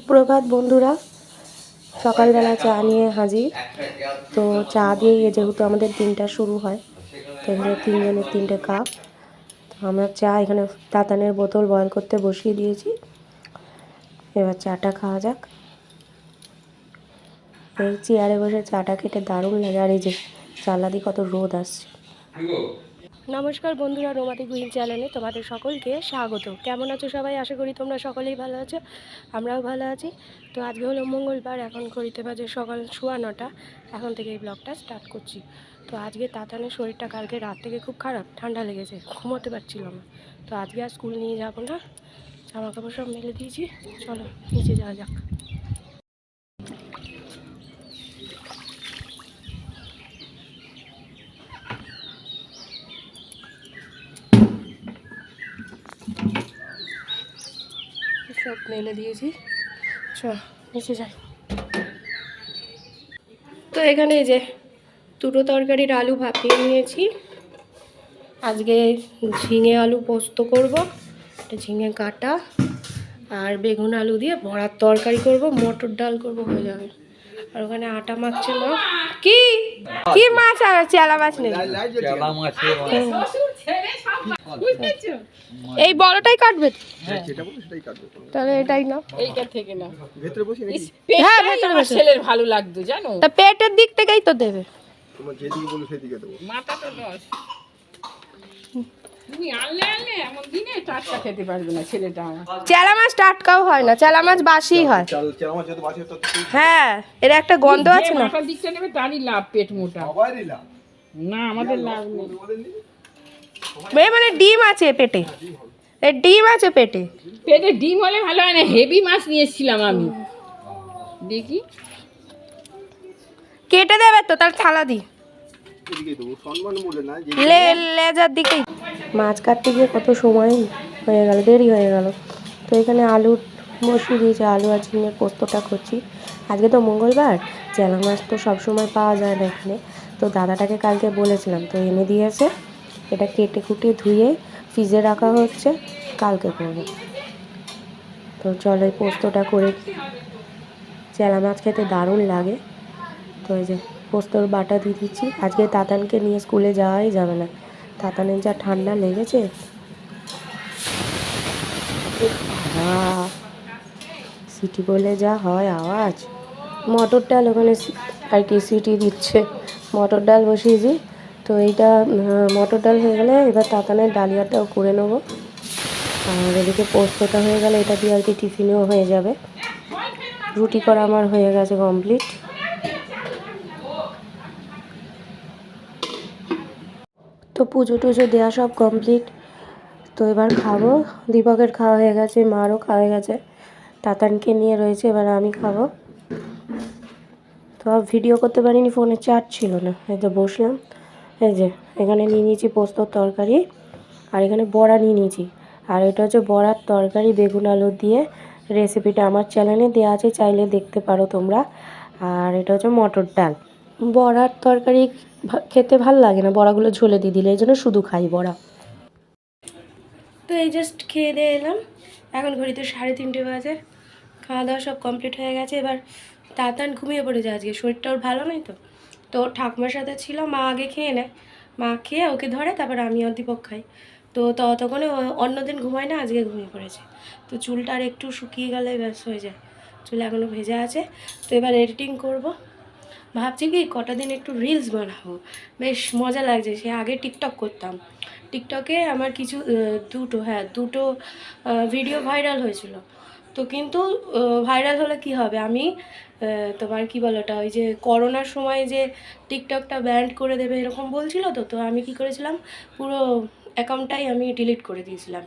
সুপ্রভাত বন্ধুরা, সকালবেলা চা নিয়ে হাজির। তো চা দিয়ে যেহেতু আমাদের দিনটা শুরু হয়, তো এখানে তিনজনের তিনটে কাপ। তো আমরা চা এখানে তাতানের বোতল বয়েল করতে বসিয়ে দিয়েছি। এবার চাটা খাওয়া যাক। এই চেয়ারে বসে চাটা খেতে দারুণ লাগে। আর এই যে জানলা দিয়ে কত রোদ আসছে। নমস্কার বন্ধুরা, রোমাটি কুইন চ্যানেলে তোমাদের সকলকে স্বাগত। কেমন আছো সবাই? আশা করি তোমরা সকলেই ভালো আছো, আমরাও ভালো আছি। তো আজকে হলো মঙ্গলবার, এখন ঘড়িতে বাজে সকাল 9:15। এখন থেকে এই ব্লগটা স্টার্ট করছি। তো আজকে তাতানের শরীরটা কালকে রাত থেকে খুব খারাপ, ঠান্ডা লেগেছে, ঘুমোতে পারছিলাম না। তো আজকে আর স্কুল নিয়ে যাবো না, জামা কাপড় সব মেলে দিয়েছি। চলো নিচে যাওয়া যাক। সব মেলে দিয়েছি, চল নিচে যাই। তো এখানে এই যে দুটো তরকারির আলু ভাপিয়ে নিয়েছি। আজকে ঝিঙে আলু পোস্ত করব, ঝিঙে কাটা, আর বেগুন আলু দিয়ে বড়ার তরকারি করব, মটর ডাল করব, হয়ে যাবে। আর ওখানে আটা মাখছে মা। কি কি মাছ? আর চেলা মাছ নেই, এই বড়টাই কাটবে। তাহলে এটাই না, এইটা থেকে না ভেতরে বসে নাকি? হ্যাঁ ভেতরে বসে। ছেলের ভালো লাগতো জানো, তা পেটের দিক থেকেই তো দেবে। তোমার যেদিকে বলো সেদিকে দেবো। মাথা তো দশ। তুমি আনলে এমন দিনে টাটকা খেতে পারবে না ছেলেটা আমার। চেলা মাছ টাটকাও হয় না, চেলা মাছ বাসি হয়। আমার যত বাসে তত হ্যাঁ, এর একটা গন্ধ আছে না। মাথার দিকটা নেবে তারই লাভ, পেট মোটা। সবারই লাভ। না আমাদের লাভ নেই। মানে ডিম আছে পেটে, এর ডিম আছে পেটে। পেটে ডিম হলে ভালো হয় না, হেভি মাছ নিয়ে এসেছিলাম আমি। দেখি কেটে দেবে তো, তার থালা দি এদিকে দেবো, সম্মান বলে না যে লেজার দিকেই। মাছ কাটতে গিয়ে কত সময় হয়ে গেল, দেরি হয়ে গেল। তো এখানে আলু বসিয়ে দিয়েছি, আলু আর ঝিঙের পোস্তটা করছি। আজকে তো মঙ্গলবার, চেলা মাছ তো সবসময় পাওয়া যায় না এখানে। তো দাদাটাকে কালকে বলেছিলাম, তো এনে দিয়েছে। এটা কেটে কুটে ধুয়ে ফ্রিজে রাখা হচ্ছে, কালকে করবো। তো চলো এই পোস্তটা করে, চেলা মাছ খেতে দারুণ লাগে। তো এই যে পোস্তর বাটা দিয়ে দিচ্ছি। আজকে তাতানকে নিয়ে স্কুলে যাওয়াই যাবে না, তাতানের যা ঠান্ডা লেগেছে। সিটি বলে যা হয় আওয়াজ। মটর ডাল ওখানে আর কি সিটি দিচ্ছে, মটর ডাল বসিয়েছি। তো এইটা মটর ডাল হয়ে গেলে এবার তাতানের ডালিয়াটাও করে নেবো। আর এদিকে পোস্তটা হয়ে গেলে এটা দিয়ে আর কি টিফিনেও হয়ে যাবে। রুটি করা আমার হয়ে গেছে কমপ্লিট। তো পুজো টুজো দেওয়া সব কমপ্লিট। তো এবার খাবো। দীপকের খাওয়া হয়ে গেছে, মারও খাওয়া হয়ে গেছে, তাতানকে নিয়ে রয়েছে, এবার আমি খাবো। তো ভিডিও করতে পারিনি, ফোনে চার্জ ছিল না। এই যে বসলাম, এই যে এখানে নিয়ে নিয়েছি পোস্তর তরকারি, আর এখানে বড়া নিয়ে নিয়েছি। আর এটা হচ্ছে বড়ার তরকারি বেগুন আলু দিয়ে। রেসিপিটা আমার চ্যানেলে দেওয়া আছে, চাইলে দেখতে পারো তোমরা। আর এটা হচ্ছে মটর ডাল। বড়ার তরকারি খেতে ভাল লাগে না, বড়াগুলো ঝোলে দিয়ে দিলে, এই জন্য শুধু খাই বড়া। তো এই জাস্ট খেয়ে দিয়ে এলাম, এখন ঘড়িতে 3:30 বাজে। খাওয়া দাওয়া সব কমপ্লিট হয়ে গেছে। এবার তাতান ঘুমিয়ে পড়েছে, আজকে শরীরটা ওর ভালো নয়। তো ঠাকুমার সাথে ছিল, মা আগে খেয়ে নেয়, মা খেয়ে ওকে ধরে, তারপর আমি আর দীপক খাই। তো ততক্ষণে অন্যদিন ঘুমায় না, আজকে ঘুমিয়ে পড়েছে। তো চুলটা আর একটু শুকিয়ে গেলে ব্যাস হয়ে যায়, চুল এখনও ভেজা আছে। তো এবার এডিটিং করব, ভাবছি কি কটা দিন একটু রিলস বানাবো, বেশ মজা লাগছে। সে আগে টিকটক করতাম, টিকটকে আমার কিছু দুটো ভিডিও ভাইরাল হয়েছিল। তো কিন্তু ভাইরাল হলে কি হবে, আমি তোমার কি বলো ওটা, ওই যে করোনার সময় যে টিকটকটা ব্যান্ড করে দেবে এরকম বলছিল। তো আমি কি করেছিলাম, পুরো অ্যাকাউন্টটাই আমি ডিলিট করে দিয়েছিলাম।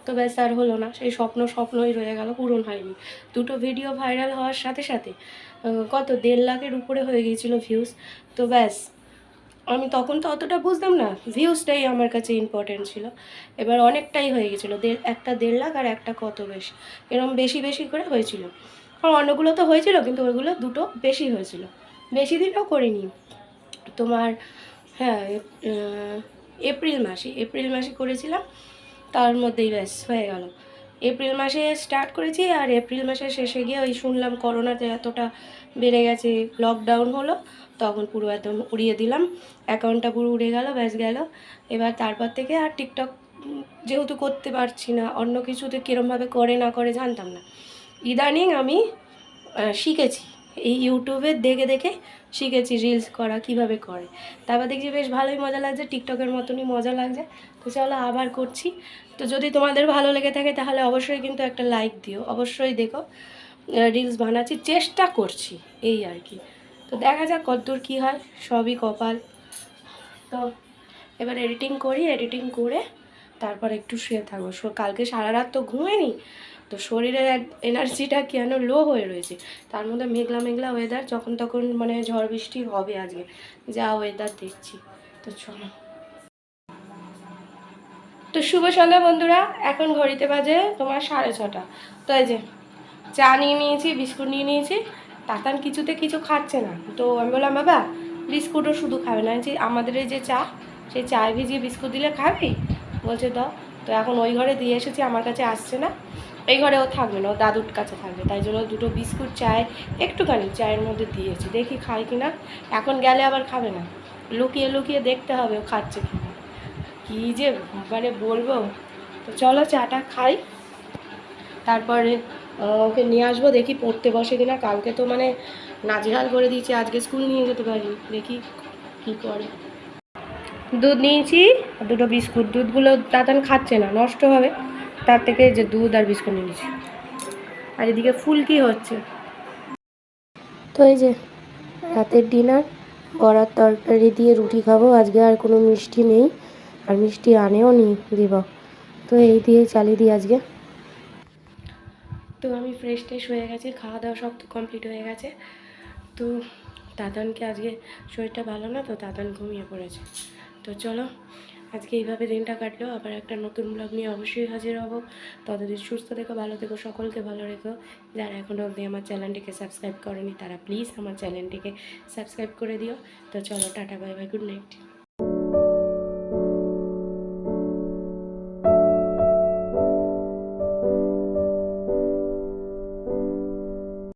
তো ব্যাস আর হলো না, সেই স্বপ্নই রয়ে গেল, পূরণ হয়নি। দুটো ভিডিও ভাইরাল হওয়ার সাথে সাথে কত 1.5 লাখের উপরে হয়ে গিয়েছিল ভিউজ। তো ব্যাস, আমি তখন তো অতটা বুঝতাম না, ভিউজটাই আমার কাছে ইম্পর্টেন্ট ছিল। এবার অনেকটাই হয়ে গেছিলো, একটা 1.5 লাখ আর একটা কত বেশ, এরকম বেশি বেশি করে হয়েছিল। আর অন্যগুলো তো হয়েছিল, কিন্তু ওইগুলো দুটো বেশি হয়েছিল, বেশি দিনও করিনি তোমার। হ্যাঁ, এপ্রিল মাসে করেছিলাম, তার মধ্যেই ব্যাস হয়ে গেল। এপ্রিল মাসে স্টার্ট করেছি, আর এপ্রিল মাসের শেষে গিয়ে ওই শুনলাম করোনাতে এতটা বেড়ে গেছে, লকডাউন হলো, তখন পুরো একদম উড়িয়ে দিলাম, অ্যাকাউন্টটা পুরো উড়ে গেল, ব্যাস গেল। এবার তারপর থেকে আর টিকটক যেহেতু করতে পারছি না, অন্য কিছুতে কীরমভাবে করে না করে জানতাম না। ইদানিং আমি শিখেছি, এই ইউটিউবে দেখে দেখে শিখেছি রিলস করা কীভাবে করে। তারপর দেখছি বেশ ভালোই মজা লাগছে, টিকটকের মতনই মজা লাগছে। তো চলো আবার করছি। তো যদি তোমাদের ভালো লেগে থাকে তাহলে অবশ্যই কিন্তু একটা লাইক দিও, অবশ্যই দেখো। রিলস বানাচ্ছি, চেষ্টা করছি, এই আর কি। তো দেখা যাক কতদূর কী হয়, সবই কপাল। তো এবার এডিটিং করি, এডিটিং করে তারপর একটু শুয়ে থাকবো। কালকে সারা রাত তো ঘুমাইনি, তো শরীরের এনার্জিটা কেন লো হয়ে রয়েছে। তার মধ্যে মেঘলা মেঘলা ওয়েদার, যখন তখন মানে ঝড় বৃষ্টি হবে আজকে, যা ওয়েদার দেখছি। তো চলো, তো শুভ সন্ধ্যা বন্ধুরা। এখন ঘড়িতে বাজে তোমার 6:30। তো এই যে চা নিয়ে নিয়েছি, বিস্কুট নিয়ে নিয়েছি। তাতান কিছুতে কিছু খাচ্ছে না, তো আমি বললাম বাবা বিস্কুটও শুধু খাবে না, যে আমাদের এই যে চা, সেই চায় ভিজিয়ে বিস্কুট দিলে খাবি, বলছে দাও। তো এখন ওই ঘরে দিয়ে এসেছি, আমার কাছে আসছে না, এই ঘরে ও থাকবে না, ও দাদুর কাছে থাকবে, তাই জন্য দুটো বিস্কুট চায় একটুখানি চায়ের মধ্যে দিয়েছি, দেখি খায় কি না। এখন গেলে আবার খাবে না, লুকিয়ে লুকিয়ে দেখতে হবে ও খাচ্ছে কি না। কী যে মানে বলবো। তো চলো চাটা খাই, তারপরে ওকে নিয়ে আসবো, দেখি পড়তে বসে কিনা। কালকে তো মানে নাজেহাল করে দিয়েছি, আজকে স্কুল নিয়ে যেতে পারি, দেখি কী করে। দুধ নিয়েছি আর দুটো বিস্কুট, দুধগুলো তাতান খাচ্ছে না, নষ্ট হবে, তার থেকে যে দুধ আর বিস্কুট নিয়ে নিয়েছি। আর এদিকে ফুলকি হচ্ছে। তো এই যে রাতের ডিনার, বড়ার তরকারি দিয়ে রুটি খাবো, আজকে আর কোনো মিষ্টি নেই, আর মিষ্টি আনেও নি দিব। তো এই দিয়ে চালিয়ে দিই আজকে। তো আমি ফ্রেশ ট্রেশ হয়ে গেছি, খাওয়া দাওয়া সব তো কমপ্লিট হয়ে গেছে। তো দাদানকে আজকে শরীরটা ভালো না, তো দাদান ঘুমিয়ে পড়েছে। তো চলো আজকে এইভাবে দিনটা কাটলো, আবার একটা নতুন ব্লগ নিয়ে অবশ্যই হাজির হব। ততদিন সুস্থ থেকো, ভালো থেকো, সকলকে ভালো রেখো। যারা এখনও অবধি আমার চ্যানেলটিকে সাবস্ক্রাইব করেনি তারা প্লিজ আমার চ্যানেলটিকে সাবস্ক্রাইব করে দিও। তো চলো tata, bye bye, good night.